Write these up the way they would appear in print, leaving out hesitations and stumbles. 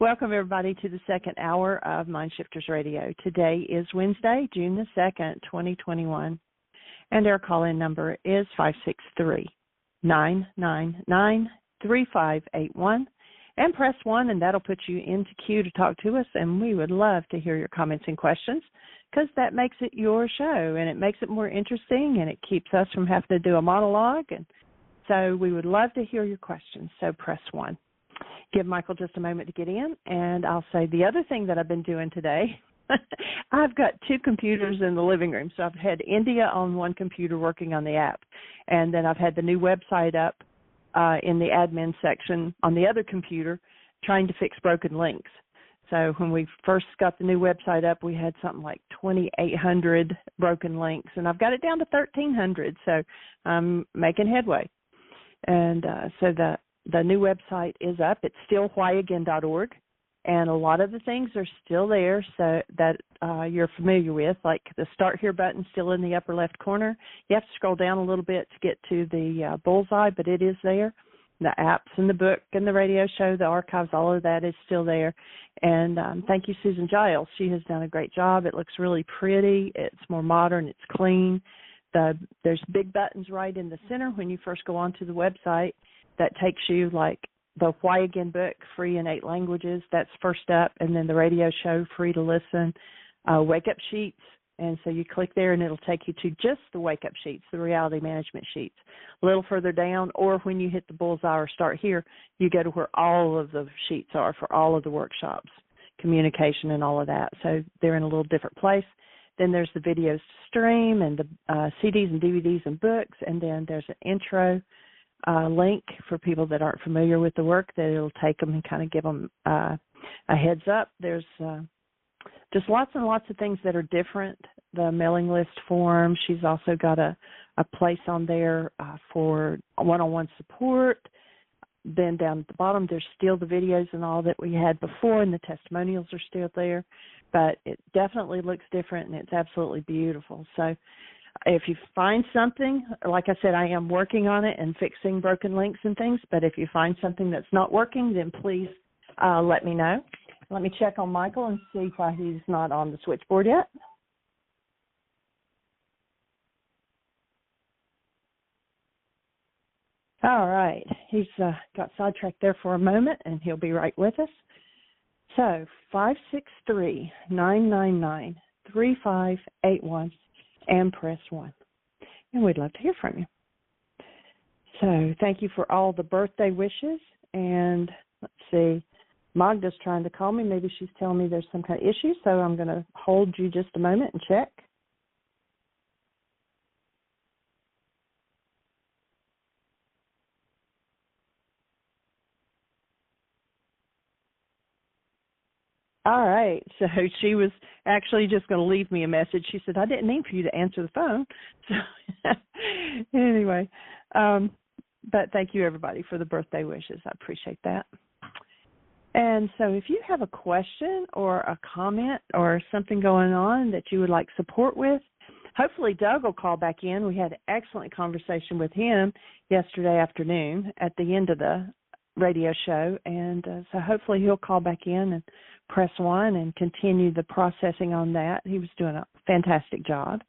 Welcome, everybody, to the second hour of Mind Shifters Radio. Today is Wednesday, June the 2nd, 2021, and our call-in number is 563-999-3581, and press 1, and that'll put you into queue to talk to us, and we would love to hear your comments and questions, because that makes it your show, and it makes it more interesting, and it keeps us from having to do a monologue, and so we would love to hear your questions, so press 1. Give Michael just a moment to get in, and I'll say the other thing that I've been doing today, I've got two computers in the living room. So I've had India on one computer working on the app, and then I've had the new website up in the admin section on the other computer trying to fix broken links. So when we first got the new website up, we had something like 2,800 broken links, and I've got it down to 1,300, so I'm making headway. And so the new website is up. It's still whyagain.org, and a lot of the things are still there so that you're familiar with, like the Start Here button still in the upper left corner. You have to scroll down a little bit to get to the bullseye, but it is there. The apps and the book and the radio show, the archives, all of that is still there. And thank you, Susan Giles. She has done a great job. It looks really pretty. It's more modern. It's clean. There's big buttons right in the center when you first go onto the website. That takes you like the Why Again book, free in 8 languages. That's first up, and then the radio show, free to listen, wake-up sheets. And so you click there, and it'll take you to just the wake-up sheets, the reality management sheets. A little further down, or when you hit the bullseye or Start Here, you go to where all of the sheets are for all of the workshops, communication and all of that. So they're in a little different place. Then there's the videos to stream and the CDs and DVDs and books, and then there's an intro link for people that aren't familiar with the work that it'll take them and kind of give them a heads up. There's just lots and lots of things that are different. The mailing list form, she's also got a place on there for one-on-one support. Then down at the bottom, there's still the videos and all that we had before, and the testimonials are still there. But it definitely looks different, and it's absolutely beautiful. So if you find something, like I said, I am working on it and fixing broken links and things, but if you find something that's not working, then please let me know. Let me check on Michael and see why he's not on the switchboard yet. All right. He's got sidetracked there for a moment, and he'll be right with us. So 563-999-3581. and press 1. And we'd love to hear from you. So thank you for all the birthday wishes. And let's see, Magda's trying to call me. Maybe she's telling me there's some kind of issue, so I'm going to hold you just a moment and check. All right. So she was actually just going to leave me a message. She said, I didn't mean for you to answer the phone. So anyway, but thank you, everybody, for the birthday wishes. I appreciate that. And so if you have a question or a comment or something going on that you would like support with, hopefully Doug will call back in. We had an excellent conversation with him yesterday afternoon at the end of the radio show, and so hopefully he'll call back in and press 1 and continue the processing on that. He was doing a fantastic job.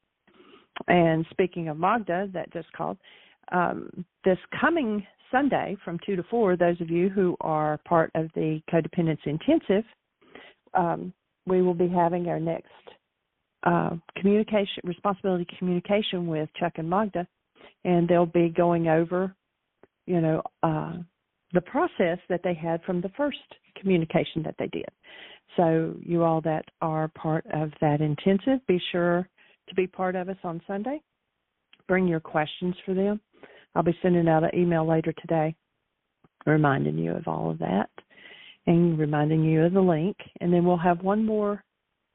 And speaking of Magda, that just called, this coming Sunday from 2 to 4, those of you who are part of the Codependence Intensive, we will be having our next responsibility communication with Chuck and Magda, and they'll be going over, the process that they had from the first communication that they did. So you all that are part of that intensive, be sure to be part of us on Sunday. Bring your questions for them. I'll be sending out an email later today reminding you of all of that and reminding you of the link. And then we'll have one more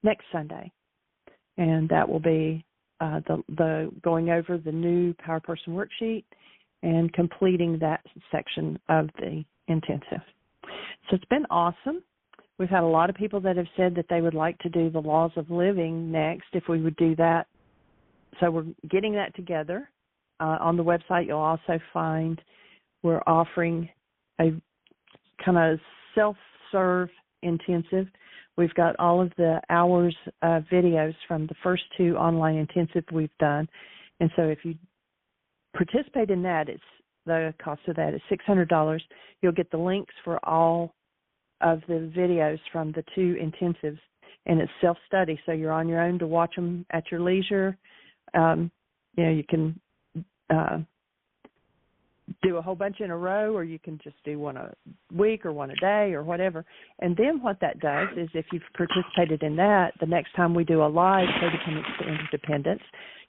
next Sunday, and that will be the going over the new Power Person worksheet and completing that section of the intensive. So it's been awesome. We've had a lot of people that have said that they would like to do the laws of living next if we would do that. So we're getting that together. On the website, you'll also find we're offering a kind of self-serve intensive. We've got all of the hours of videos from the first 2 online intensive we've done. And so if you participate in that, the cost of that is $600. You'll get the links for all of the videos from the 2 intensives, and it's self-study, so you're on your own to watch them at your leisure. You can do a whole bunch in a row, or you can just do one a week or one a day or whatever. And then what that does is, if you've participated in that, the next time we do a live Codependence to Interdependence,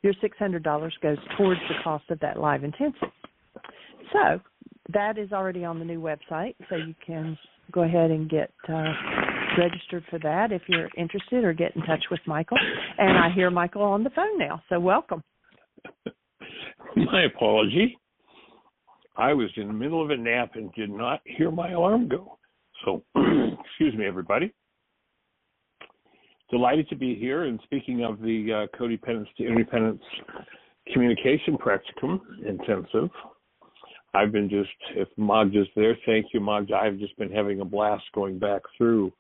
your $600 goes towards the cost of that live intensive. So that is already on the new website, so you can go ahead and get registered for that if you're interested, or get in touch with Michael. And I hear Michael on the phone now, so welcome. My apology. I was in the middle of a nap and did not hear my alarm go. So, excuse me, everybody. Delighted to be here. And speaking of the Codependence to Interdependence Communication Practicum Intensive, I've been if Magda's there, thank you, Magda. I've just been having a blast going back through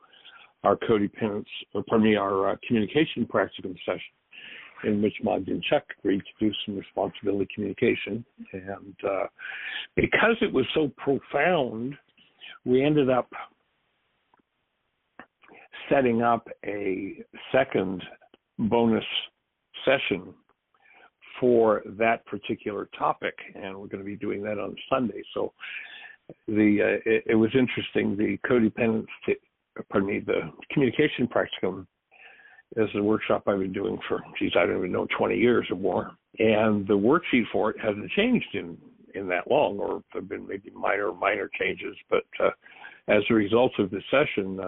our our communication practicum session, in which Magda and Chuck agreed to do some responsibility communication. And because it was so profound, we ended up setting up a second bonus session for that particular topic, and we're going to be doing that on Sunday. So it was interesting. The the communication practicum is a workshop I've been doing for, I don't even know, 20 years or more. And the worksheet for it hasn't changed in that long, or there have been maybe minor changes. But as a result of the session,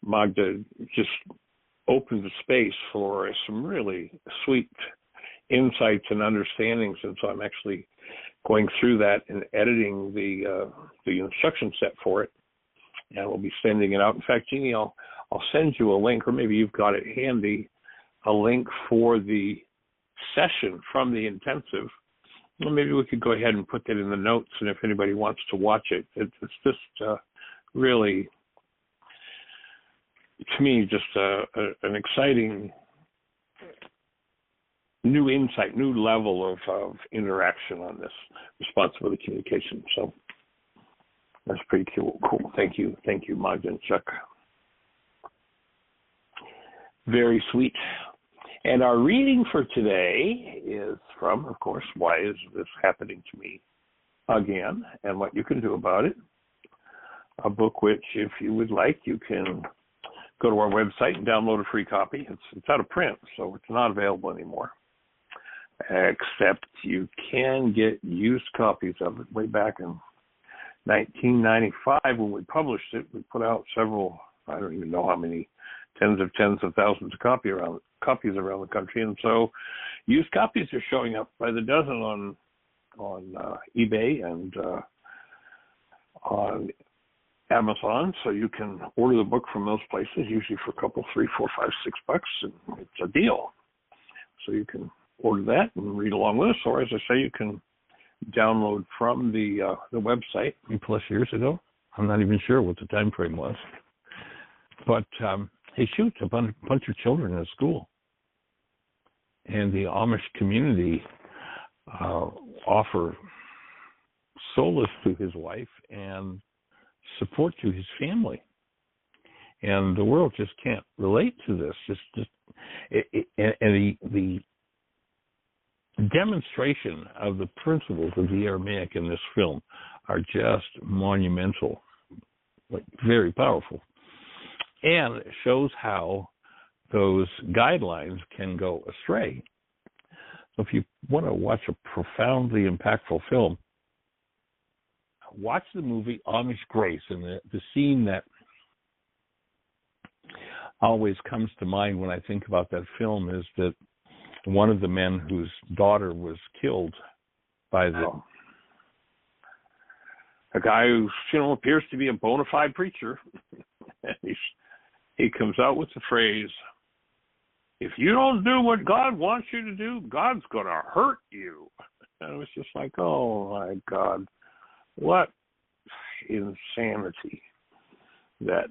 Magda just opened the space for some really sweet insights and understandings. And so I'm actually going through that and editing the instruction set for it. And we'll be sending it out. In fact, Jeannie, I'll send you a link, or maybe you've got it handy, a link for the session from the intensive. Well, maybe we could go ahead and put that in the notes, and if anybody wants to watch it, it's just really, to me, just an exciting new insight, new level of interaction on this responsibility communication. So that's pretty cool. Thank you, Magda and Chuck. Very sweet. And our reading for today is from, of course, Why Is This Happening to Me Again, and What You Can Do About It. A book which, if you would like, you can go to our website and download a free copy. It's out of print, so it's not available anymore. Except you can get used copies of it. Way back in 1995, when we published it, we put out several, I don't even know how many, tens of thousands of copies around the country. And so used copies are showing up by the dozen on eBay and on Amazon. So you can order the book from those places, usually for a couple, $3, $4, $5, $6, and it's a deal. So you can order that and read along with us, or as I say, you can download from the website. Plus years ago, I'm not even sure what the time frame was, but hey, shoot, a bunch of children at school, and the Amish community offer solace to his wife and support to his family, and the world just can't relate to this. The demonstration of the principles of the Aramaic in this film are just monumental, like very powerful, and it shows how those guidelines can go astray. So if you want to watch a profoundly impactful film, watch the movie Amish Grace. And the scene that always comes to mind when I think about that film is that one of the men whose daughter was killed by a guy who, appears to be a bona fide preacher. He comes out with the phrase, "If you don't do what God wants you to do, God's going to hurt you." And it was just like, oh my God, what insanity. that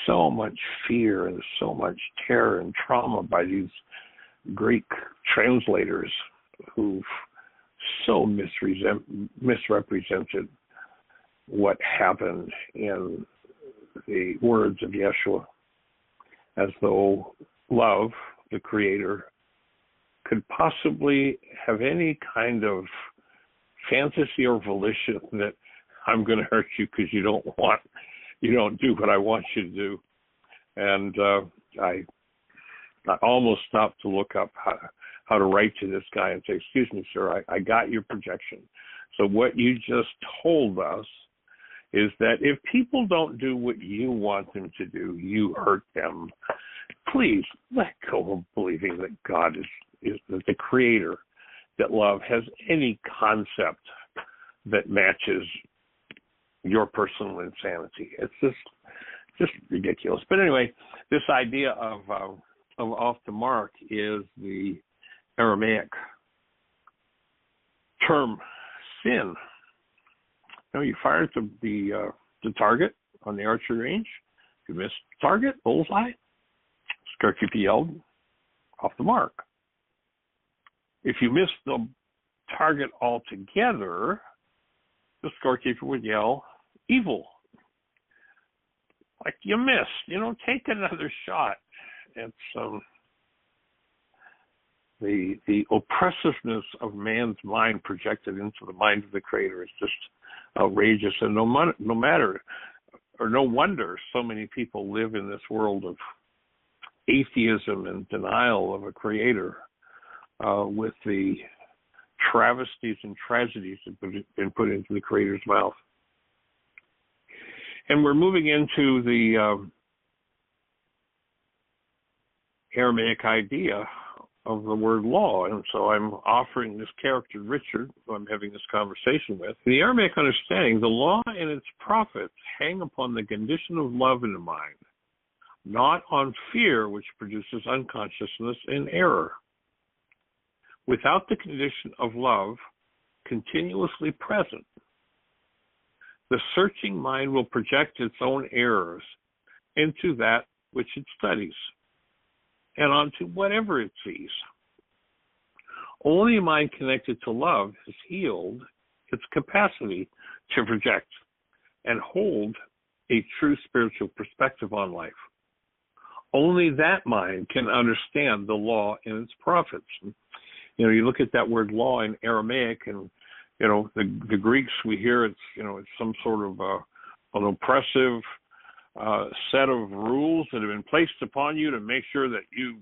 so much fear and so much terror and trauma by these Greek translators who've so misrepresented what happened in the words of Yeshua, as though love, the Creator, could possibly have any kind of fantasy or volition that I'm going to hurt you because you don't do what I want you to do. And I almost stopped to look up how to write to this guy and say, excuse me, sir, I got your projection. So what you just told us is that if people don't do what you want them to do, you hurt them. Please let go of believing that God is the Creator, that love has any concept that matches your personal insanity. It's just ridiculous. But anyway, this idea of off the mark is the Aramaic term sin. You know, you fire at the target on the archery range. If you miss the target, bullseye, scorekeeper yelled, off the mark. If you miss the target altogether, the scorekeeper would yell, evil. Like, you missed, take another shot. It's the oppressiveness of man's mind projected into the mind of the Creator is just outrageous, and no wonder so many people live in this world of atheism and denial of a Creator, with the travesties and tragedies that have been put into the Creator's mouth. And we're moving into the Aramaic idea of the word law. And so I'm offering this character, Richard, who I'm having this conversation with. In the Aramaic understanding, the law and its prophets hang upon the condition of love in the mind, not on fear, which produces unconsciousness and error. Without the condition of love continuously present, the searching mind will project its own errors into that which it studies and onto whatever it sees. Only a mind connected to love has healed its capacity to project and hold a true spiritual perspective on life. Only that mind can understand the law and its prophets. You look at that word law in Aramaic, and the Greeks, we hear it's some sort of an oppressive set of rules that have been placed upon you to make sure that you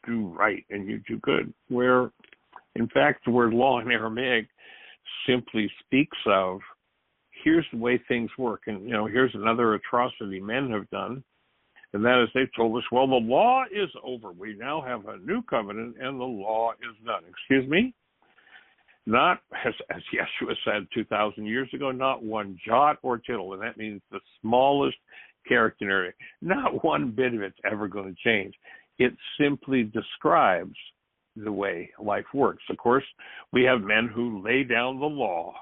do right and you do good. Where, in fact, the word law in Aramaic simply speaks of, here's the way things work, and here's another atrocity men have done. And that is, they've told us, well, the law is over. We now have a new covenant, and the law is done. Excuse me? Not, as Yeshua said 2,000 years ago, not one jot or tittle, and that means the smallest character area. Not one bit of it's ever going to change. It simply describes the way life works. Of course, we have men who lay down the law,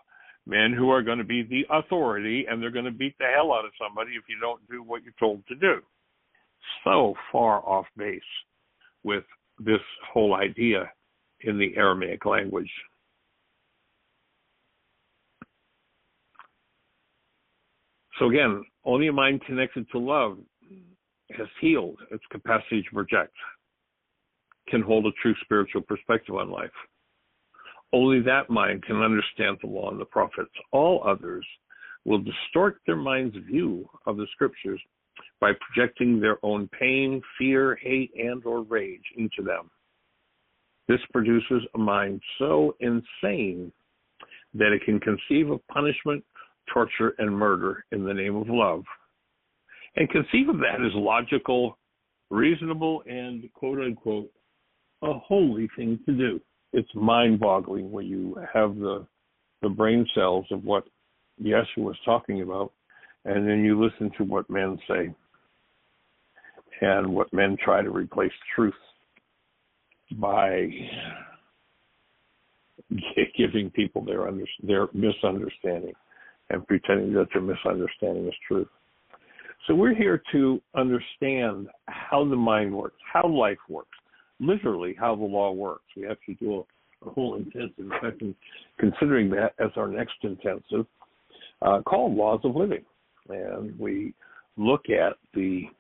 men who are going to be the authority, and they're going to beat the hell out of somebody if you don't do what you're told to do. So far off base with this whole idea in the Aramaic language. So again, only a mind connected to love has healed its capacity to project, can hold a true spiritual perspective on life. Only that mind can understand the law and the prophets. All others will distort their mind's view of the scriptures by projecting their own pain, fear, hate, and or rage into them. This produces a mind so insane that it can conceive of punishment, torture, and murder in the name of love, and conceive of that as logical, reasonable, and quote-unquote, a holy thing to do. It's mind-boggling when you have the brain cells of what Yeshua was talking about, and then you listen to what men say and what men try to replace truth by giving people their misunderstanding. and pretending that their misunderstanding is true. So we're here to understand how the mind works, how life works, literally how the law works. We actually do a whole intensive, in fact, considering that as our next intensive, called Laws of Living. And we look at the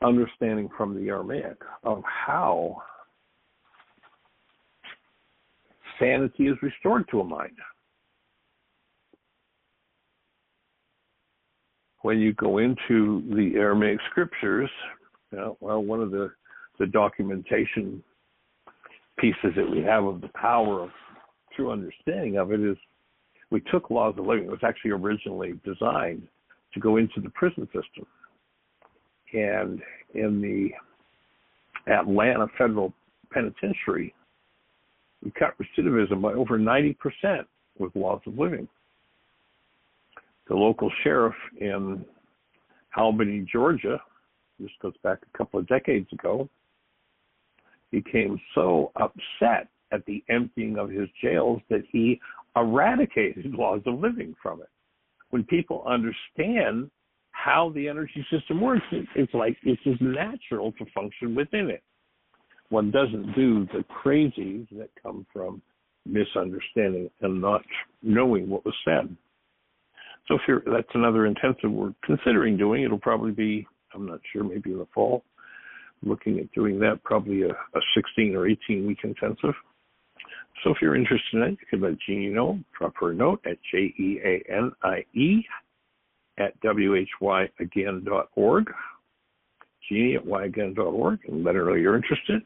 understanding from the Aramaic of how sanity is restored to a mind. When you go into the Aramaic scriptures, one of the documentation pieces that we have of the power of true understanding of it is we took Laws of Living. It was actually originally designed to go into the prison system. And in the Atlanta Federal Penitentiary, we cut recidivism by over 90% with Laws of Living. The local sheriff in Albany, Georgia, this goes back a couple of decades ago, became so upset at the emptying of his jails that he eradicated Laws of Living from it. When people understand how the energy system works, it's like it's just natural to function within it. One doesn't do the crazies that come from misunderstanding and not knowing what was said. So that's another intensive we're considering doing. It'll probably be, I'm not sure, maybe in the fall. Looking at doing that, probably a 16 or 18-week intensive. So if you're interested in it, you can let Jeannie know. Drop her a note at jeanie@whyagain.org. Jeannie at whyagain.org, and let her know you're interested.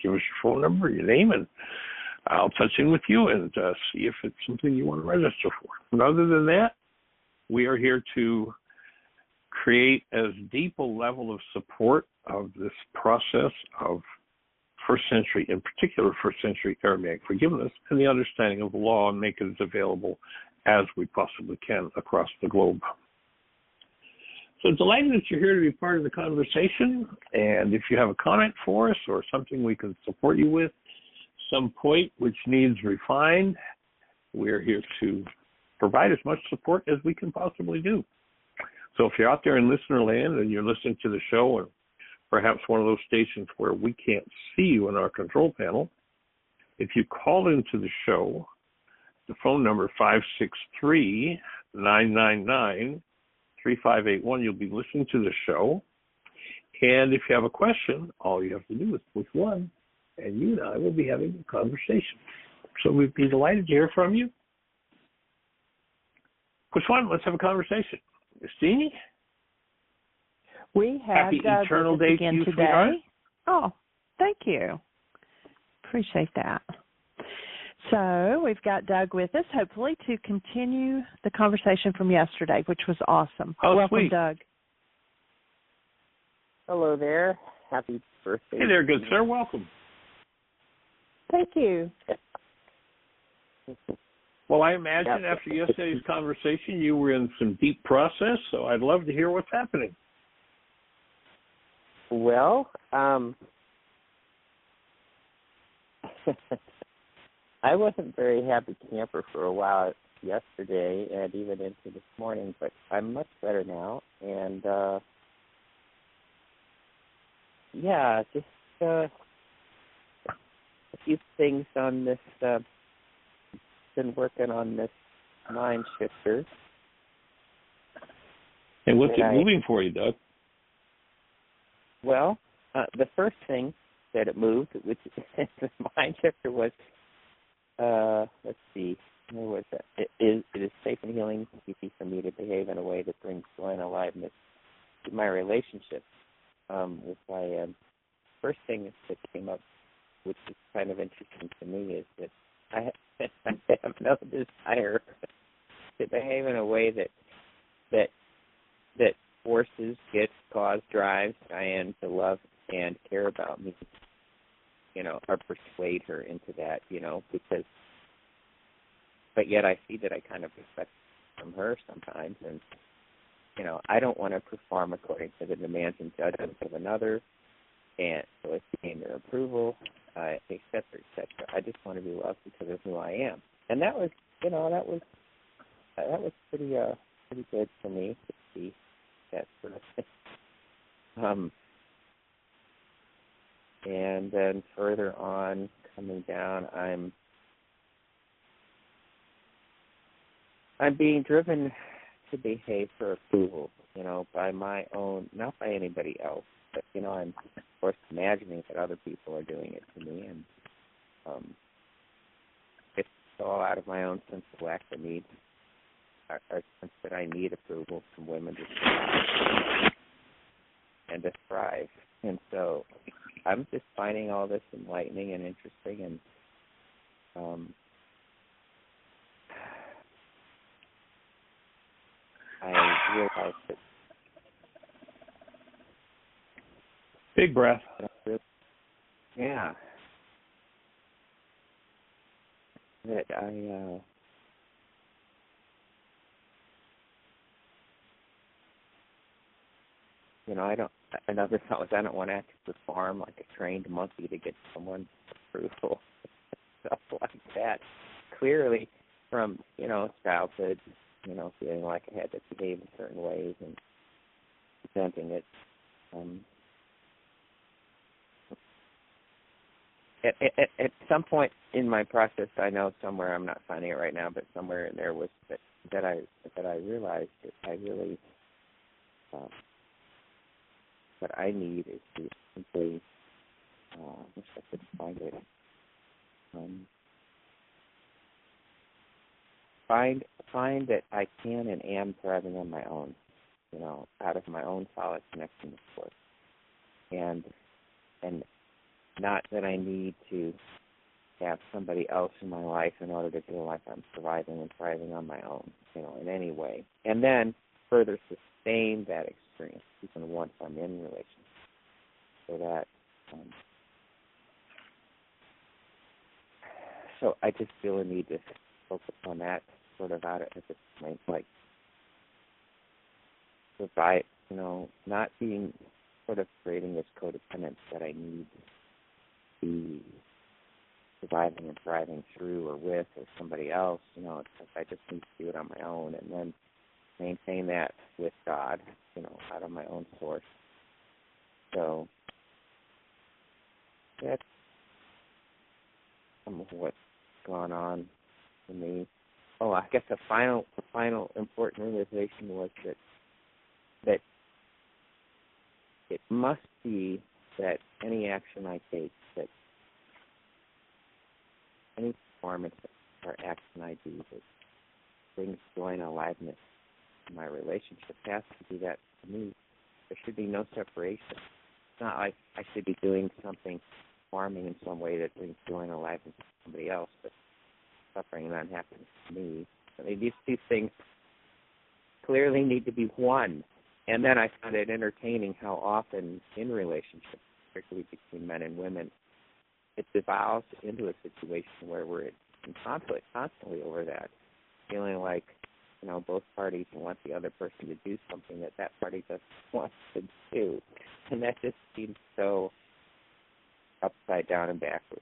Give us your phone number, your name, and I'll touch in with you and see if it's something you want to register for. And other than that, we are here to create as deep a level of support of this process of first century, in particular first century Aramaic forgiveness, and the understanding of the law, and make it as available as we possibly can across the globe. So delighted that you're here to be part of the conversation, and if you have a comment for us or something we can support you with, some point which needs refined, we're here to provide as much support as we can possibly do. So if you're out there in listener land and you're listening to the show, and perhaps one of those stations where we can't see you in our control panel, if you call into the show, the phone number 563-999-3581, you'll be listening to the show. And if you have a question, all you have to do is push one, and you and I will be having a conversation. So we'd be delighted to hear from you. Push one, let's have a conversation. Miss Jeannie? We have Happy Eternal Day to you, today. Sweetheart. Oh, thank you. Appreciate that. So we've got Doug with us, hopefully, to continue the conversation from yesterday, which was awesome. Oh, welcome, sweet. Doug. Hello there. Happy birthday. Hey there, good sir. Welcome. Thank you. Well, I imagine after yesterday's conversation, you were in some deep process, so I'd love to hear what's happening. Well, I wasn't very happy camper for a while yesterday and even into this morning, but I'm much better now. And, just a few things on this, been working on this mind shifter. And what's it moving for you, Doug? Well, the first thing that it moved, which the mind shifter was, let's see, where was that? It is safe and healing, easy for me to behave in a way that brings joy and aliveness to my relationship with my first thing that came up, which is kind of interesting to me, is that I have no desire to behave in a way that forces, gets, cause, drives Diane to love and care about me, or persuade her into that, because, but yet I see that I kind of expect from her sometimes, and, I don't want to perform according to the demands and judgments of another, and so it's gain their approval, et cetera, et cetera. I just want to be loved because of who I am. And that was that was pretty good for me to see that sort of thing. And then further on, coming down, I'm being driven to behave for approval, by my own, not by anybody else, but I'm of course imagining that other people are doing it to me, and it's all out of my own sense of lack of need, or sense that I need approval from women to survive and to thrive. And so I'm just finding all this enlightening and interesting, and I realize that. Big breath. Yeah. That I another thought was I don't want to have to perform like a trained monkey to get someone's approval. Stuff like that. Clearly from, childhood, feeling like I had to behave in certain ways and presenting it. At some point in my process, I know somewhere, I'm not finding it right now, but somewhere in there was that I realized that I really what I need is to simply wish I could find it. Find that I can and am thriving on my own, out of my own solid connection with Source, and not that I need to have somebody else in my life in order to feel like I'm surviving and thriving on my own, in any way, and then further sustain that experience even once I'm in relationship, so that. So I just feel a need to focus on that sort of out at this point, like provide, not being sort of creating this codependence that I need to be surviving and thriving through or with or somebody else. It's like I just need to do it on my own, and then maintain that with God, out of my own source. So that's some of what's gone on for me. Oh, I guess the final important realization was that it must be that any action I take, that any performance or action I do that brings joy and aliveness to my relationship has to be that to me. There should be no separation. It's not like I should be doing something, performing in some way that brings joy and aliveness to somebody else, but suffering and unhappiness to me. I mean, these two things clearly need to be one. And then I found it entertaining how often in relationships, particularly between men and women, it devolves into a situation where we're in conflict constantly over that, feeling like, both parties want the other person to do something that party doesn't want to do. And that just seems so upside down and backwards.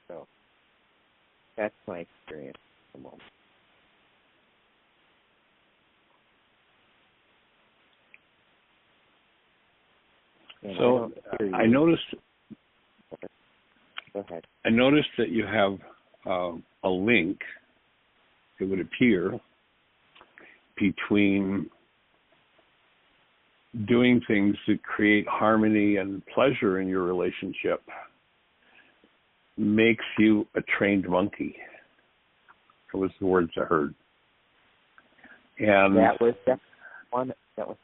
So that's my experience at the moment. And so I noticed. Go ahead. I noticed that you have a link, it would appear, between doing things that create harmony and pleasure in your relationship makes you a trained monkey. That was the words I heard. And that was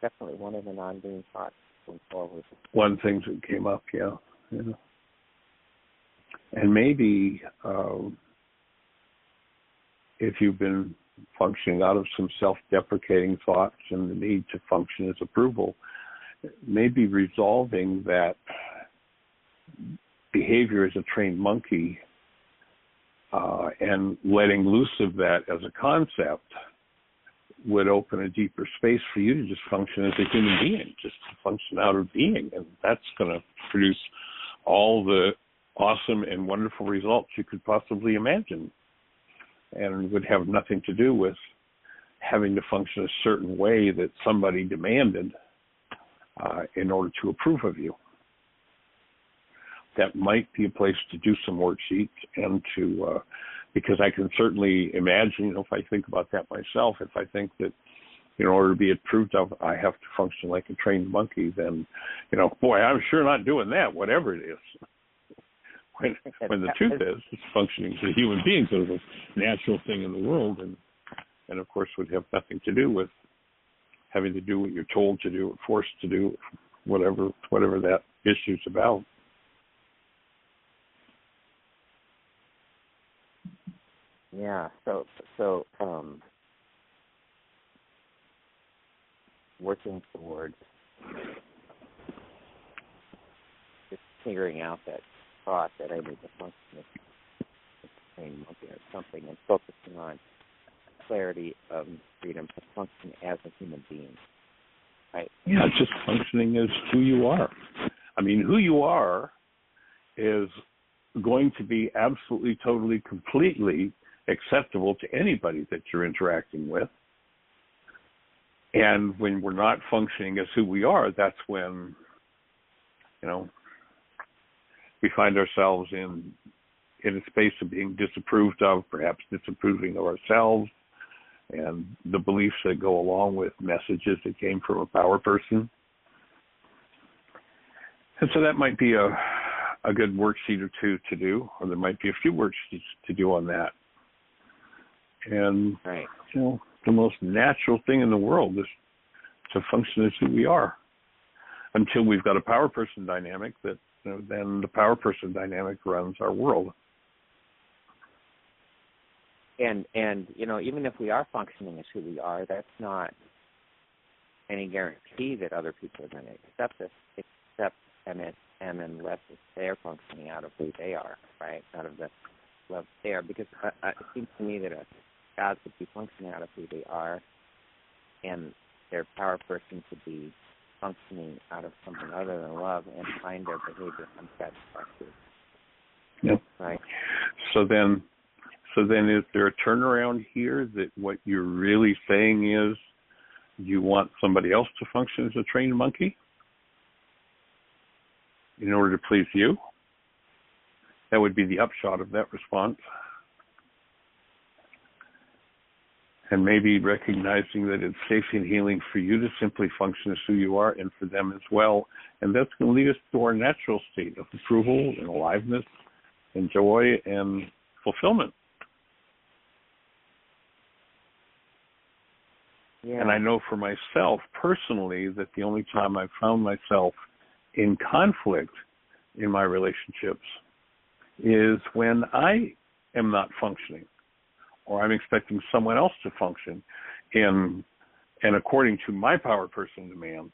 definitely one of the non-being thoughts going forward. One thing that came up, yeah. And maybe if you've been functioning out of some self-deprecating thoughts and the need to function as approval, maybe resolving that behavior as a trained monkey and letting loose of that as a concept would open a deeper space for you to just function as a human being, just to function out of being. And that's going to produce all the awesome and wonderful results you could possibly imagine, and would have nothing to do with having to function a certain way that somebody demanded in order to approve of you. That might be a place to do some worksheets, and to because I can certainly imagine, if I think about that myself, if I think that in order to be approved of, I have to function like a trained monkey, then, boy, I'm sure not doing that, whatever it is. When the truth is, it's functioning as a human being, so it's a natural thing in the world, and of course would have nothing to do with having to do what you're told to do or forced to do, whatever that issue's about. Yeah. So working towards just figuring out that thought that I need to function as a trained monkey or something, and focusing on clarity of freedom to function as a human being. Right? Yeah, just functioning as who you are. I mean, who you are is going to be absolutely, totally, completely acceptable to anybody that you're interacting with. And when we're not functioning as who we are, that's when, we find ourselves in a space of being disapproved of, perhaps disapproving of ourselves, and the beliefs that go along with messages that came from a power person. And so that might be a good worksheet or two to do, or there might be a few worksheets to do on that. And, right. The most natural thing in the world is to function as who we are, until we've got a power person dynamic that, then the power person dynamic runs our world. And even if we are functioning as who we are, that's not any guarantee that other people are going to accept us, and unless they're functioning out of who they are, right, out of the love they are. Because it seems to me that a God could be functioning out of who they are, and their power person could be functioning out of something other than love and find their behavior unsatisfactory. Yep. Right. So then is there a turnaround here that what you're really saying is you want somebody else to function as a trained monkey in order to please you? That would be the upshot of that response. And maybe recognizing that it's safety and healing for you to simply function as who you are, and for them as well. And that's going to lead us to our natural state of approval and aliveness and joy and fulfillment. Yeah. And I know for myself personally that the only time I've found myself in conflict in my relationships is when I am not functioning, or I'm expecting someone else to function and according to my power person demands.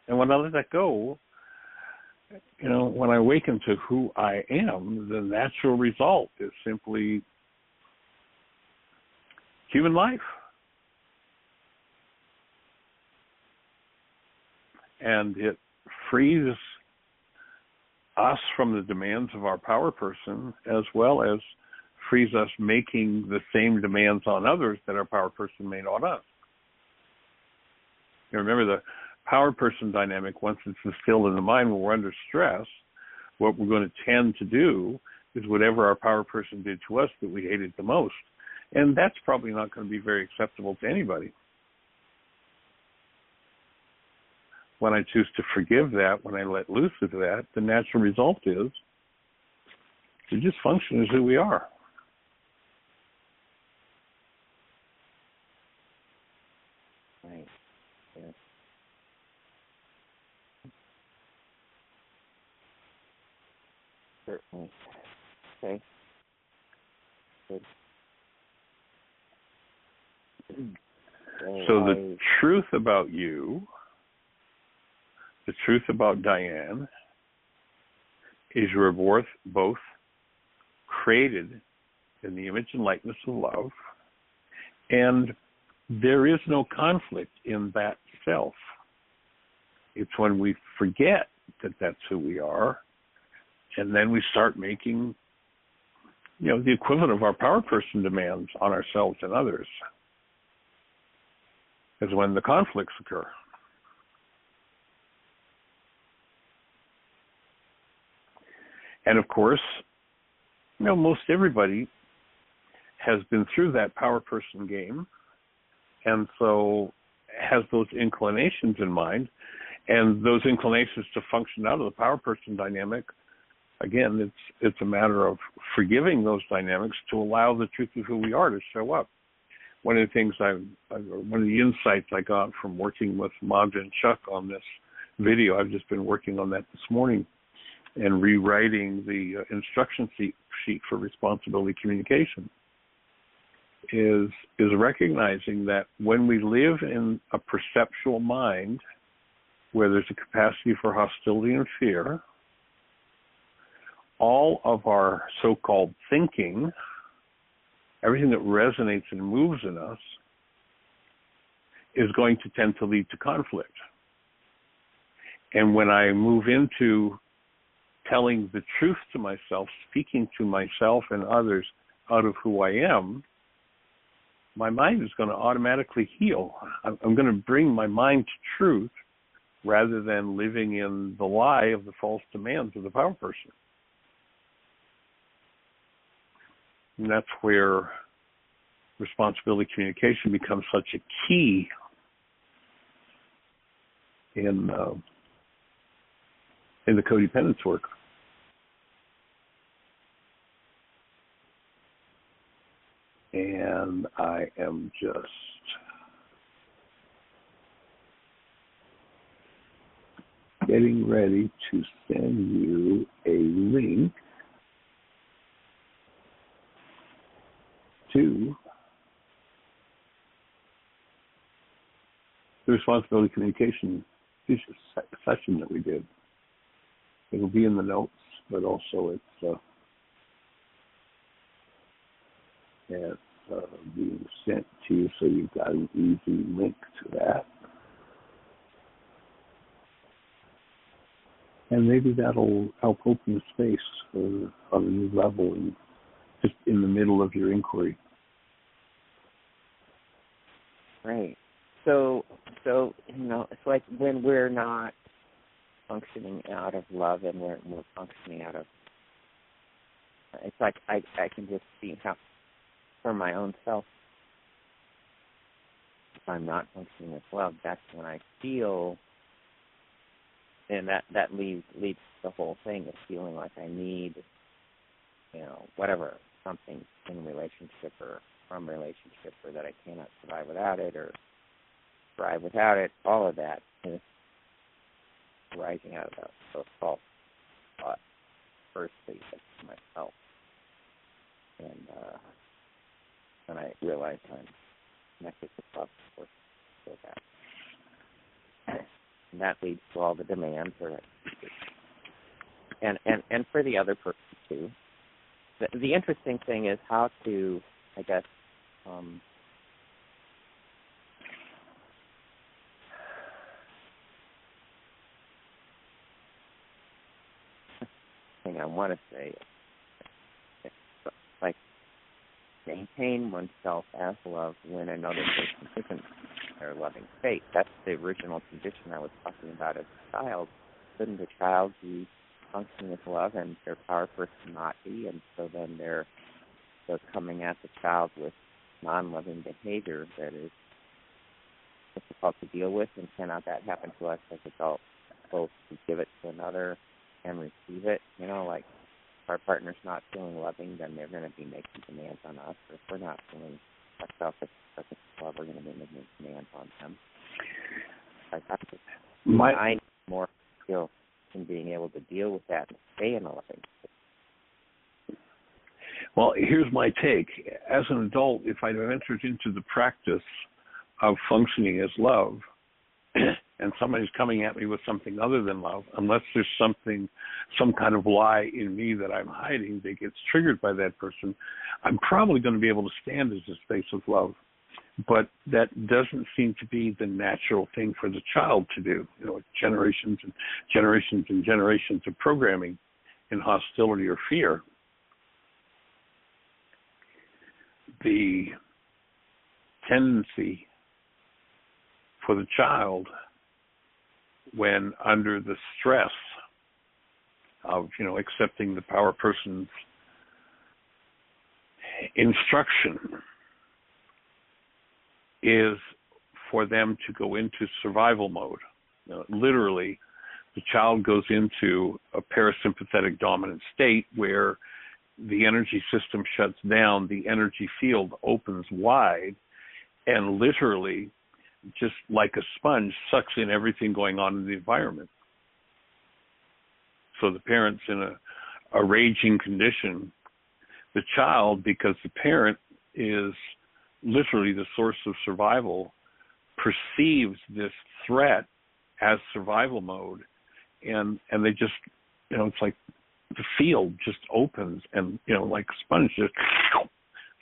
And when I let that go, when I awaken to who I am, the natural result is simply human life. And it frees us from the demands of our power person, as well as frees us making the same demands on others that our power person made on us. Remember, the power person dynamic, once it's instilled in the mind when we're under stress, what we're going to tend to do is whatever our power person did to us that we hated the most. And that's probably not going to be very acceptable to anybody. When I choose to forgive that, when I let loose of that, the natural result is to just function as who we are. Right. Yeah. Certainly. Okay. Good. So the truth about you, the truth about Diane, is you were both created in the image and likeness of love, and there is no conflict in that self. It's when we forget that that's who we are And then we start making, the equivalent of our power person demands on ourselves and others, is when the conflicts occur. And of course, most everybody has been through that power person game, and so has those inclinations in mind, and those inclinations to function out of the power person dynamic. Again, it's a matter of forgiving those dynamics to allow the truth of who we are to show up. One of the things one of the insights I got from working with Magda and Chuck on this video, I've just been working on that this morning and rewriting the instruction sheet for responsibility communication, is recognizing that when we live in a perceptual mind where there's a capacity for hostility and fear, all of our so-called thinking, everything that resonates and moves in us, is going to tend to lead to conflict. And when I move into telling the truth to myself, speaking to myself and others out of who I am, my mind is going to automatically heal. I'm going to bring my mind to truth rather than living in the lie of the false demands of the power person. And that's where responsibility communication becomes such a key in the codependence work. And I am just getting ready to send you a link to the responsibility communication session that we did. It'll be in the notes, but also it's being sent to you, so you've got an easy link to that. And maybe that'll help open the space on a new level and just in the middle of your inquiry. Right. So it's like when we're not functioning out of love and we're functioning out of, it's like I can just see how, for my own self, if I'm not functioning with love, that's when I feel, and that leads the whole thing of feeling like I need, whatever, something in relationship or from relationship, or that I cannot survive without it or thrive without it. All of that is rising out of those false thoughts, firstly, to myself. And when I realize I'm connected with love, of course, I feel that. And that leads to all the demands, and for the other person too. The interesting thing is how to, I guess, thing I want to say, it's like maintain oneself as love when another person isn't their loving state. That's the original condition I was talking about as a child. Couldn't a child be functioning with love and their power person not be? And so then they're coming at the child with non-loving behavior that is difficult to deal with, and cannot that happen to us as adults, both to give it to another and receive it? Like if our partner's not feeling loving, then they're going to be making demands on us. Or if we're not feeling ourselves as love, we're going to be making demands on them. I need more skill in being able to deal with that and stay in a loving state. Well, here's my take. As an adult, if I'd entered into the practice of functioning as love, and somebody's coming at me with something other than love, unless there's some kind of lie in me that I'm hiding that gets triggered by that person, I'm probably going to be able to stand as a space of love. But that doesn't seem to be the natural thing for the child to do. Generations and generations and generations of programming in hostility or fear, the tendency for the child, when under the stress of, accepting the power person's instruction, is for them to go into survival mode. Literally, the child goes into a parasympathetic dominant state where the energy system shuts down, the energy field opens wide, and literally, just like a sponge, sucks in everything going on in the environment. So the parent's in a raging condition. The child, because the parent is literally the source of survival, perceives this threat as survival mode, and they just, it's like the field just opens and, like a sponge just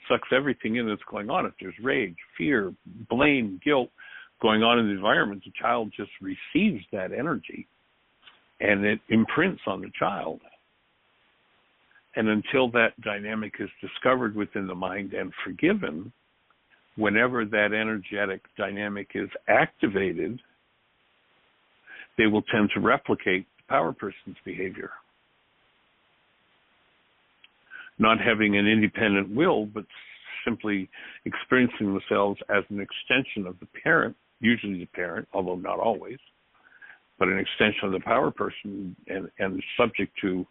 sucks everything in that's going on. If there's rage, fear, blame, guilt going on in the environment, the child just receives that energy and it imprints on the child. And until that dynamic is discovered within the mind and forgiven, whenever that energetic dynamic is activated, they will tend to replicate the power person's behavior. Not having an independent will, but simply experiencing themselves as an extension of the parent, usually the parent, although not always, but an extension of the power person, and subject to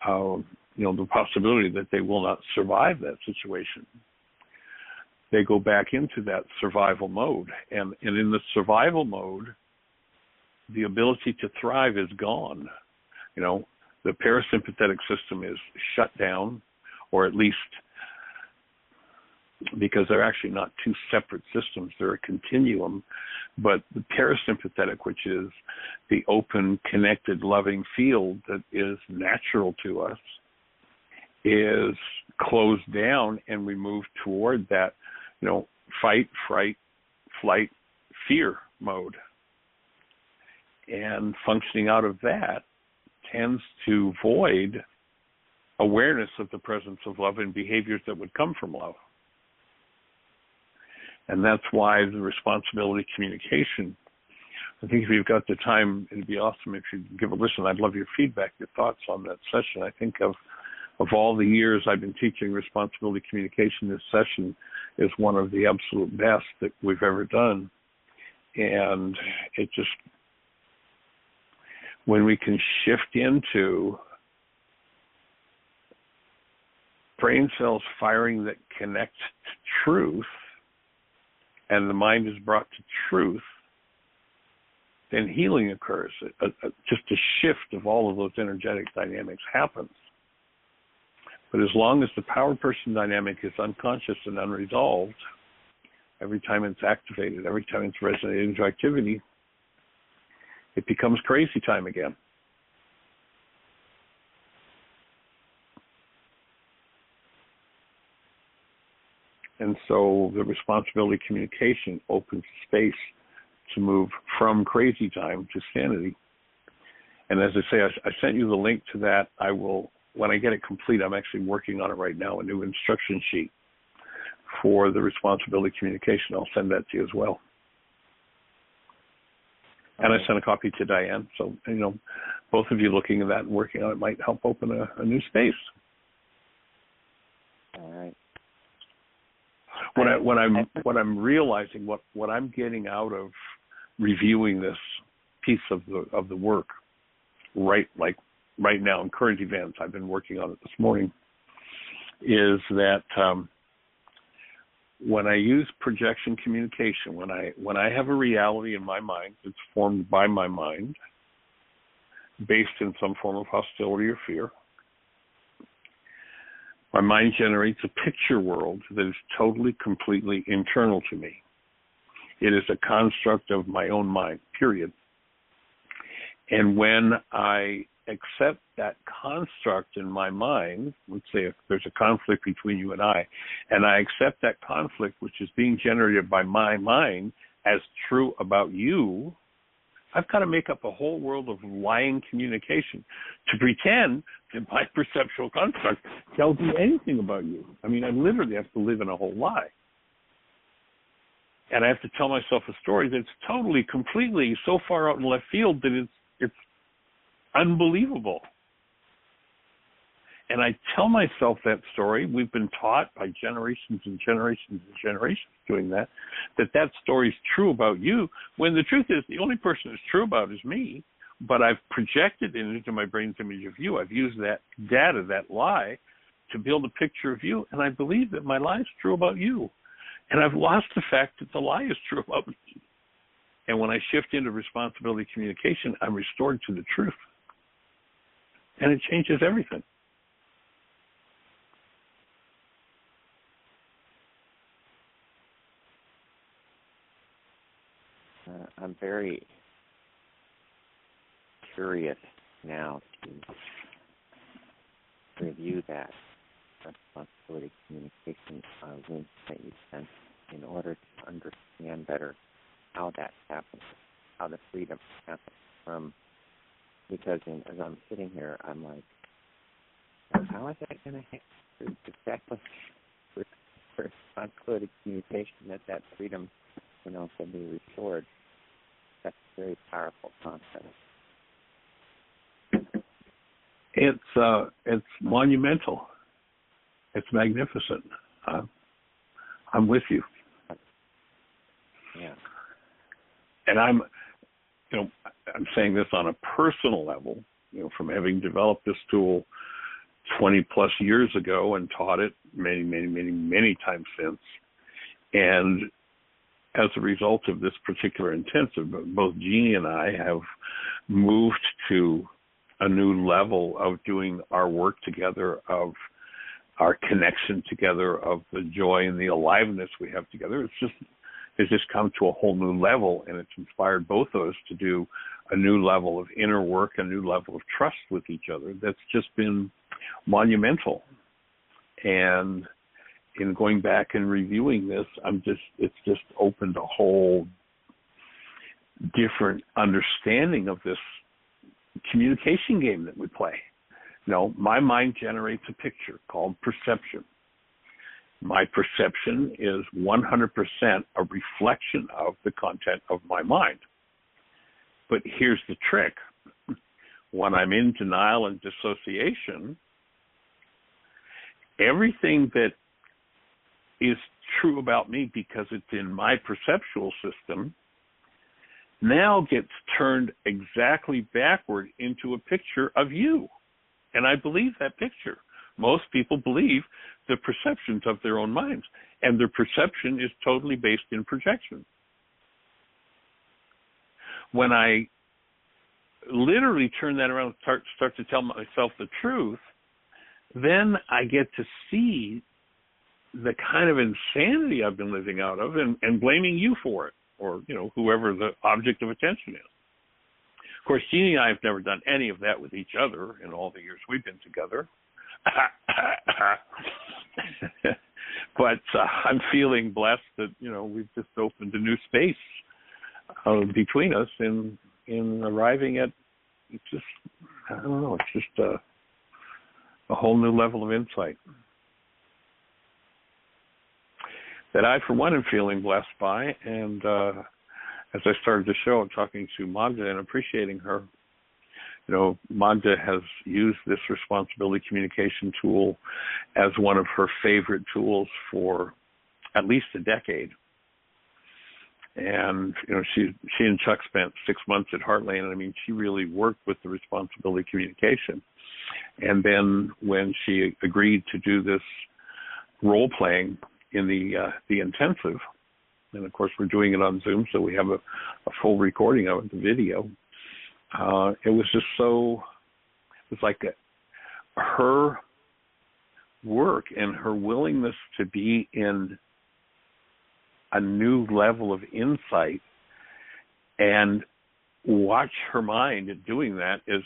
the possibility that they will not survive that situation. They go back into that survival mode. And in the survival mode, the ability to thrive is gone. The parasympathetic system is shut down, or at least, because they're actually not two separate systems, they're a continuum. But the parasympathetic, which is the open, connected, loving field that is natural to us, is closed down, and we move toward that, fight, fright, flight, fear mode. And functioning out of that tends to void awareness of the presence of love and behaviors that would come from love. And that's why the responsibility communication, I think if you've got the time, it'd be awesome if you give a listen. I'd love your feedback, your thoughts on that session. I think of all the years I've been teaching responsibility communication, this session is one of the absolute best that we've ever done. And it just, when we can shift into brain cells firing that connect to truth, and the mind is brought to truth, then healing occurs. Just a shift of all of those energetic dynamics happens. But as long as the power person dynamic is unconscious and unresolved, every time it's activated, every time it's resonating into activity, it becomes crazy time again. And so the responsibility communication opens space to move from crazy time to sanity. And as I say, I sent you the link to that. I will, when I get it complete, I'm actually working on it right now, a new instruction sheet for the responsibility communication. I'll send that to you as well. And I sent a copy to Diane. So, both of you looking at that and working on it might help open a new space. All right. What I'm realizing, what I'm getting out of reviewing this piece of the work, right now in current events, I've been working on it this morning, is that when I use projection communication, when I have a reality in my mind that's formed by my mind, based in some form of hostility or fear, my mind generates a picture world that is totally, completely internal to me. It is a construct of my own mind, period. And when I accept that construct in my mind, let's say if there's a conflict between you and I accept that conflict, which is being generated by my mind, as true about you, I've got to make up a whole world of lying communication to pretend that my perceptual construct tells me anything about you. I mean, I literally have to live in a whole lie. And I have to tell myself a story that's totally, completely so far out in left field that it's unbelievable. And I tell myself that story. We've been taught by generations and generations and generations doing that story is true about you, when the truth is the only person it's true about is me. But I've projected it into my brain's image of you. I've used that data, that lie, to build a picture of you. And I believe that my lie is true about you. And I've lost the fact that the lie is true about me. And when I shift into responsibility communication, I'm restored to the truth. And it changes everything. I'm very curious now to review that responsibility communication link that you sent in order to understand better how that happens, how the freedom happens from, because as I'm sitting here, I'm like, well, how is that going to happen? Exactly with responsibility communication, that freedom, can be restored. That's a very powerful concept. It's monumental. It's magnificent. I'm with you. Yeah. And I'm saying this on a personal level, from having developed this tool 20 plus years ago and taught it many, many, many, many times since. And as a result of this particular intensive, both Jeannie and I have moved to a new level of doing our work together, of our connection together, of the joy and the aliveness we have together. It's just come to a whole new level, and it's inspired both of us to do a new level of inner work, a new level of trust with each other. That's just been monumental. And in going back and reviewing this, it's just opened a whole different understanding of this communication game that we play. My mind generates a picture called perception. My perception is 100% a reflection of the content of my mind. But here's the trick. When I'm in denial and dissociation, everything that is true about me because it's in my perceptual system now gets turned exactly backward into a picture of you. And I believe that picture. Most people believe the perceptions of their own minds, and their perception is totally based in projection. When I literally turn that around and start to tell myself the truth, then I get to see the kind of insanity I've been living out of and blaming you for it, or, whoever the object of attention is. Of course, Jeannie and I have never done any of that with each other in all the years we've been together. But I'm feeling blessed that, we've just opened a new space between us in arriving at, it's just a whole new level of insight that I, for one, am feeling blessed by. And as I started the show, I'm talking to Magda and appreciating her. Magda has used this responsibility communication tool as one of her favorite tools for at least a decade. And, she and Chuck spent 6 months at Heartland. I mean, she really worked with the responsibility communication. And then when she agreed to do this role-playing in the intensive, and of course we're doing it on Zoom, so we have a full recording of it, the video. It was just it was like her work and her willingness to be in a new level of insight and watch her mind doing that is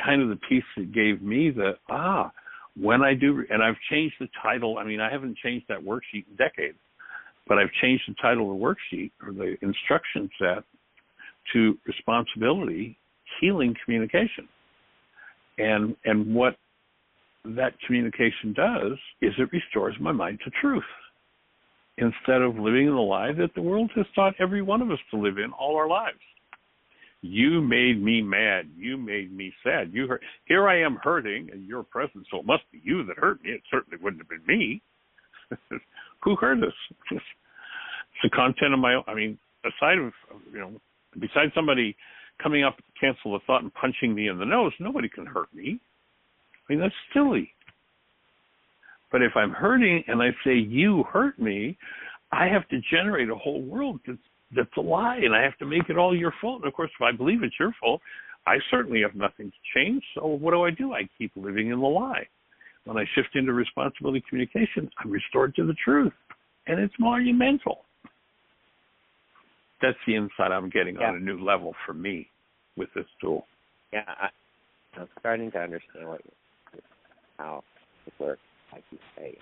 kind of the piece that gave me when I do, and I've changed the title. I mean, I haven't changed that worksheet in decades, but I've changed the title of the worksheet or the instruction set to Responsibility Healing Communication. And what that communication does is it restores my mind to truth. Instead of living in the lie that the world has taught every one of us to live in all our lives. You made me mad. You made me sad. You hurt. Here I am hurting, and you're present, so it must be you that hurt me. It certainly wouldn't have been me. Who hurt us? It's the content of my own. I mean, besides somebody coming up to cancel the thought and punching me in the nose, nobody can hurt me. I mean, that's silly. But if I'm hurting and I say, you hurt me, I have to generate a whole world that's a lie, and I have to make it all your fault. And, of course, if I believe it's your fault, I certainly have nothing to change. So what do? I keep living in the lie. When I shift into responsibility communication, I'm restored to the truth, and it's monumental. That's the insight I'm getting on a new level for me with this tool. Yeah, I'm starting to understand how it works. Like you say,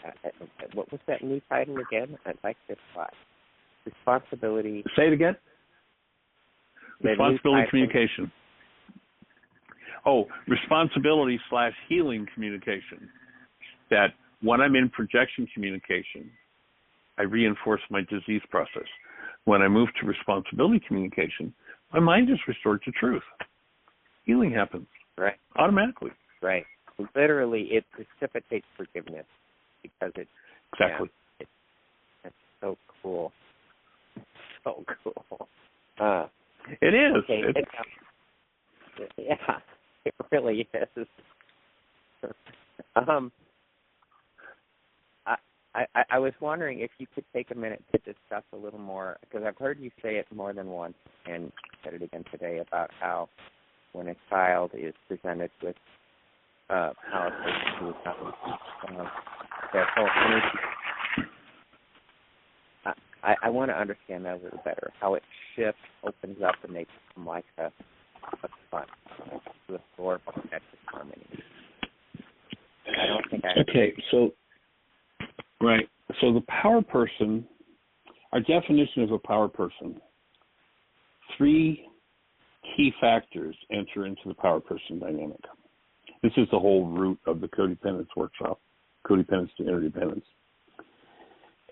what was that new title again? I'd like this slide. Responsibility. Say it again. Responsibility communication. Oh, responsibility/healing communication. That when I'm in projection communication, I reinforce my disease process. When I move to responsibility communication, my mind is restored to truth. Healing happens. Right. Automatically. Right. Literally, it precipitates forgiveness because it's exactly. Yeah, it's so cool. So cool. It is. Okay. Yeah, it really is. I was wondering if you could take a minute to discuss a little more, because I've heard you say it more than once, and said it again today, about how when a child is presented with power person their whole energy. I want to understand that a little better, how it shifts, opens up, and they become like a sponge to absorb that harmony. I don't think I... Okay, so, right. So the power person, our definition of a power person, 3 key factors enter into the power person dynamic. This is the whole root of the codependence workshop, codependence to interdependence.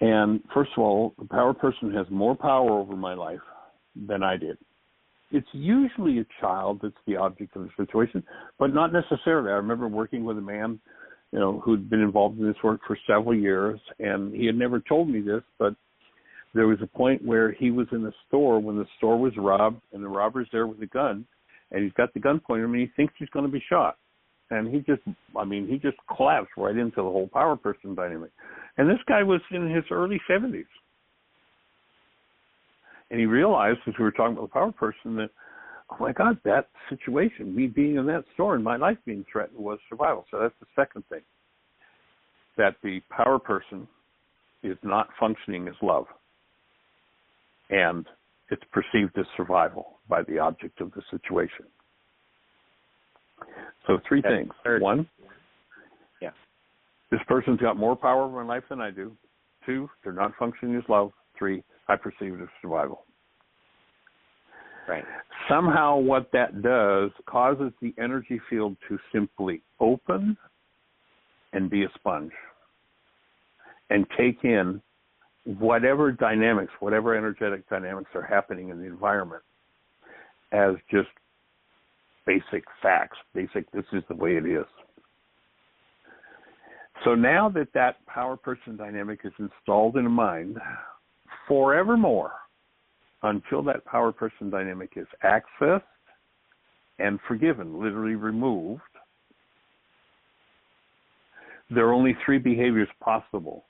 And first of all, the power person has more power over my life than I did. It's usually a child that's the object of the situation, but not necessarily. I remember working with a man, who'd been involved in this work for several years, and he had never told me this, but there was a point where he was in a store when the store was robbed, and the robber's there with a gun, and he's got the gun pointed at him, and he thinks he's going to be shot. And he just collapsed right into the whole power person dynamic. And this guy was in his early 70s. And he realized, as we were talking about the power person, that, oh my God, that situation, me being in that store and my life being threatened, was survival. So that's the second thing, that the power person is not functioning as love. And it's perceived as survival by the object of the situation. So 3 things. 1, this person's got more power over my life than I do. 2, they're not functioning as love. 3, I perceive it as survival. Right. Somehow what that does causes the energy field to simply open and be a sponge and take in whatever dynamics, whatever energetic dynamics are happening in the environment as just basic facts, this is the way it is. So now that power person dynamic is installed in a mind forevermore, until that power person dynamic is accessed and forgiven, literally removed, there are only 3 behaviors possible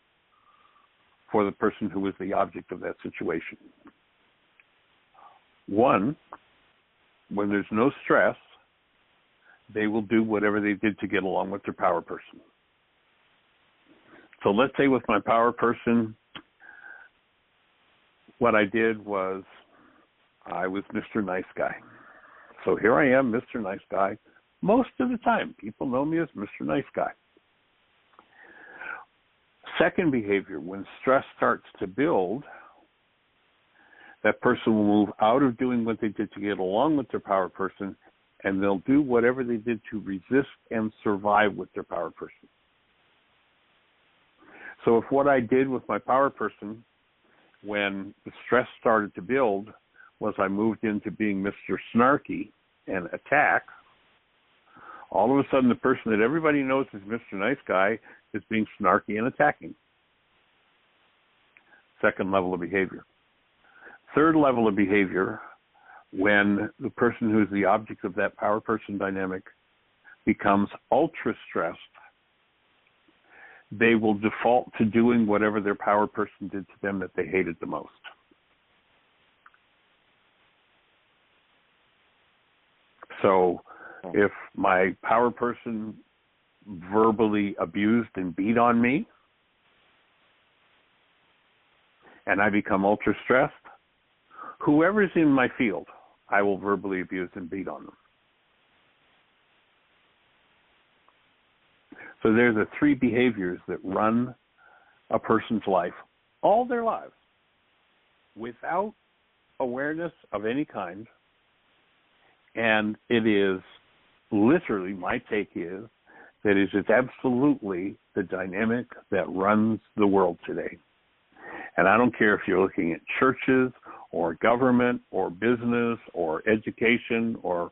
for the person who is the object of that situation. 1, when there's no stress, they will do whatever they did to get along with their power person. So let's say with my power person, what I did was I was Mr. Nice Guy. So here I am, Mr. Nice Guy. Most of the time, people know me as Mr. Nice Guy. Second behavior, when stress starts to build, that person will move out of doing what they did to get along with their power person and they'll do whatever they did to resist and survive with their power person. So if what I did with my power person when the stress started to build was I moved into being Mr. Snarky and attack, all of a sudden the person that everybody knows is Mr. Nice Guy is being snarky and attacking. Second level of behavior. Third level of behavior, when the person who's the object of that power person dynamic becomes ultra stressed, they will default to doing whatever their power person did to them that they hated the most. So if my power person verbally abused and beat on me, and I become ultra stressed, whoever's in my field, I will verbally abuse and beat on them. So there's the three behaviors that run a person's life, all their lives, without awareness of any kind. And it is literally, my take is, that it's absolutely the dynamic that runs the world today. And I don't care if you're looking at churches or government or business or education or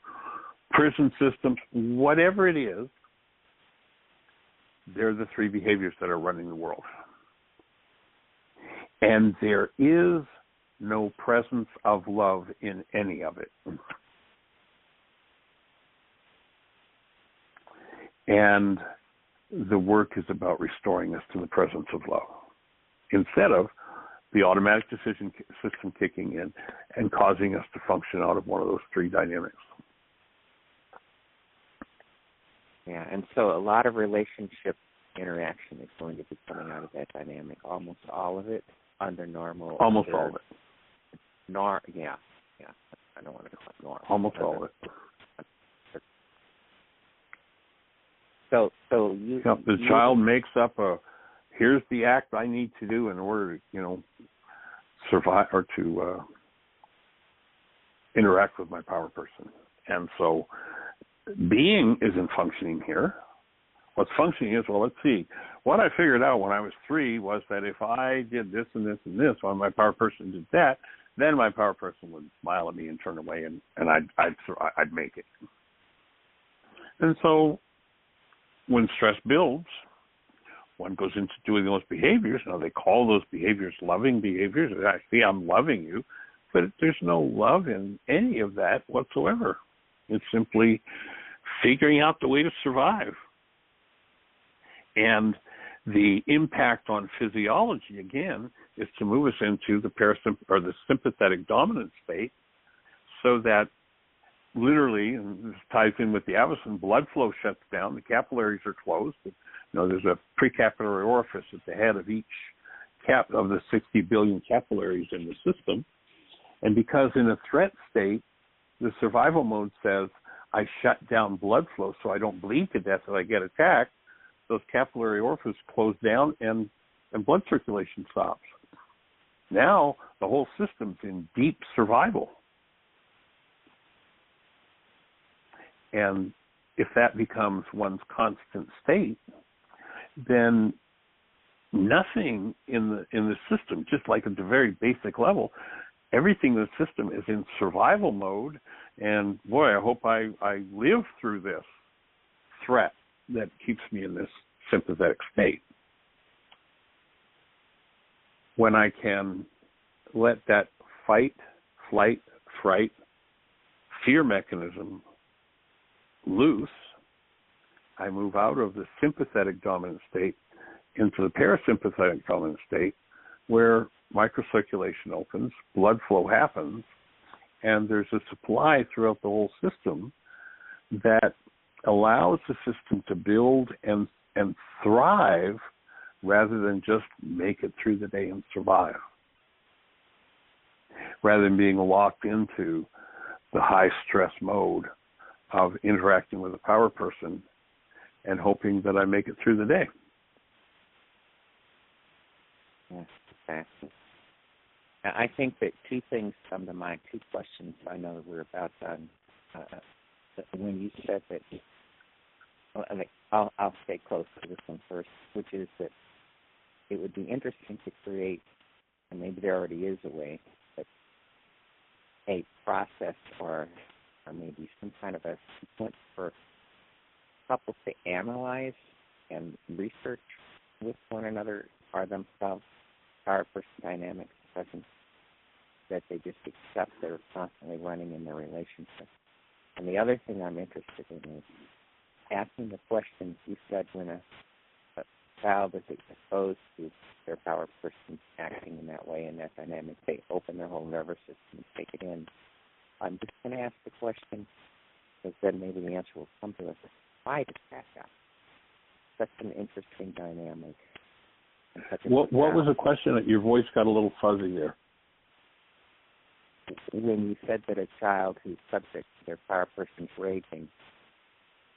prison systems, whatever it is, they're the three behaviors that are running the world. And there is no presence of love in any of it. And the work is about restoring us to the presence of love, instead of the automatic decision system kicking in and causing us to function out of one of those three dynamics. Yeah, and so a lot of relationship interaction is going to be coming out of that dynamic. Almost all of it under normal. Almost all of it. Yeah. I don't want to call it normal. Almost all of it. So the child makes up here's the act I need to do in order to, survive or to interact with my power person. And so being isn't functioning here. What's functioning is, well, let's see. What I figured out when I was 3 was that if I did this and this and this while my power person did that, then my power person would smile at me and turn away, and I'd make it. And so when stress builds, one goes into doing those behaviors. Now, they call those behaviors loving behaviors. I see I'm loving you, but there's no love in any of that whatsoever. It's simply figuring out the way to survive. And the impact on physiology, again, is to move us into the sympathetic dominant state, so that literally, and this ties in with the Avicen, blood flow shuts down, the capillaries are closed. There's a precapillary orifice at the head of each of the 60 billion capillaries in the system. And because in a threat state, the survival mode says, I shut down blood flow so I don't bleed to death if I get attacked, those capillary orifices close down and blood circulation stops. Now the whole system's in deep survival. And if that becomes one's constant state, then nothing in the system, just like at the very basic level, everything in the system is in survival mode. And boy, I hope I live through this threat that keeps me in this sympathetic state. When I can let that fight, flight, fright, fear mechanism loose, I move out of the sympathetic dominant state into the parasympathetic dominant state, where microcirculation opens, blood flow happens, and there's a supply throughout the whole system that allows the system to build and thrive rather than just make it through the day and survive. Rather than being locked into the high stress mode of interacting with a power person and hoping that I make it through the day. Yes, exactly. I think that two things come to mind, two questions. I know that we're about done. when you said that, I'll stay close to this one first, which is that it would be interesting to create, and maybe there already is a way, but a process or maybe some kind of a sequence for couples to analyze and research with one another or themselves, our person dynamics present, that they just accept they're constantly running in their relationship. And the other thing I'm interested in is asking the questions. You said when a child is exposed to their power person acting in that way, in that dynamic, they open their whole nervous system and take it in. I'm just going to ask the question, because then maybe the answer will come to us. Why does that happen? Such an interesting dynamic. What was the question? Your voice got a little fuzzy there. When you said that a child who's subject to their power person's raging,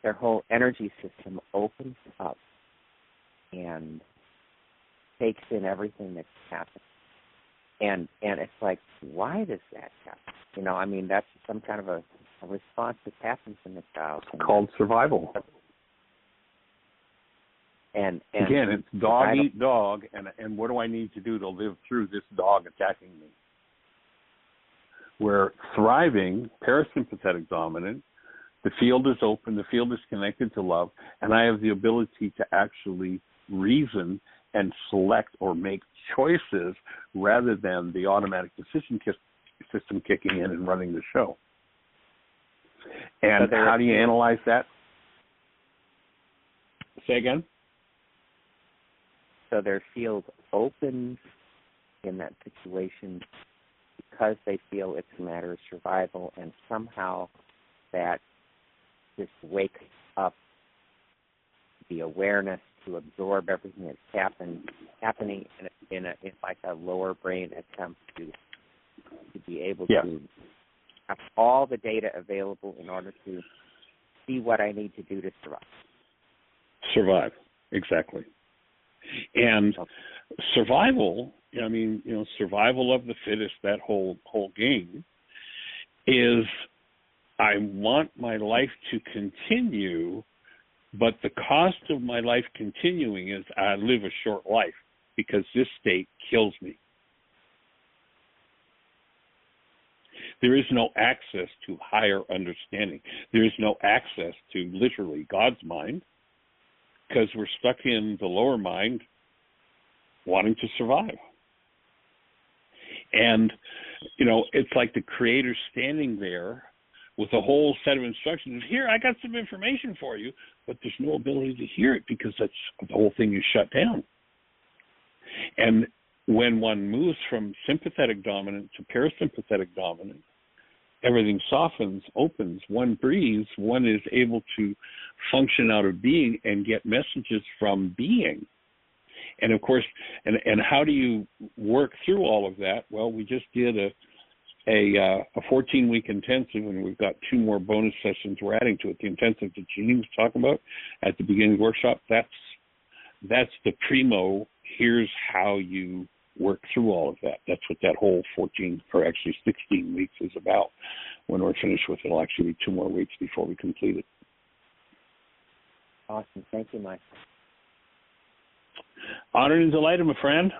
their whole energy system opens up and takes in everything that's happening. And it's like, why does that happen? You know, I mean, that's some kind of a response that happens in the child. It's called survival. And again, it's dog eat dog, and what do I need to do to live through this dog attacking me? Where thriving, parasympathetic dominant, the field is open, the field is connected to love, and I have the ability to actually reason and select or make choices rather than the automatic decision system kicking in and running the show. And how do you analyze that? Say again? So their field opens in that situation because they feel it's a matter of survival, and somehow that just wakes up the awareness to absorb everything that's happening in like a lower brain attempt to be able to have all the data available in order to see what I need to do to survive. Survive, exactly. And survival, I mean, you know, survival of the fittest, that whole game is, I want my life to continue, but the cost of my life continuing is I live a short life because this state kills me. There is no access to higher understanding. There is no access to literally God's mind because we're stuck in the lower mind wanting to survive. And, you know, it's like the Creator standing there with a whole set of instructions. Here, I got some information for you, but there's no ability to hear it because the whole thing is shut down. And when one moves from sympathetic dominant to parasympathetic dominant, everything softens, opens, one breathes, one is able to function out of being and get messages from being. And of course, and how do you work through all of that? Well, we just did a 14-week intensive, and we've got 2 more bonus sessions we're adding to it. The intensive that Jeannie was talking about at the beginning of the workshop, that's the primo. Here's how you work through all of that. That's what that whole 16 weeks is about. When we're finished with it, it'll actually be 2 more weeks before we complete it. Awesome. Thank you, Mike. Honored and delighted, my friend.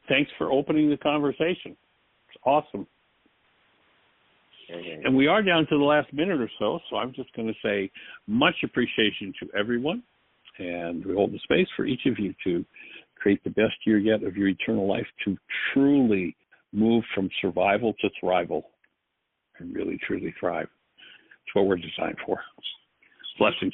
Thanks for opening the conversation. It's awesome. And we are down to the last minute or so I'm just going to say much appreciation to everyone, and we hold the space for each of you to create the best year yet of your eternal life, to truly move from survival to thrival and really, truly thrive. It's what we're designed for. Blessings.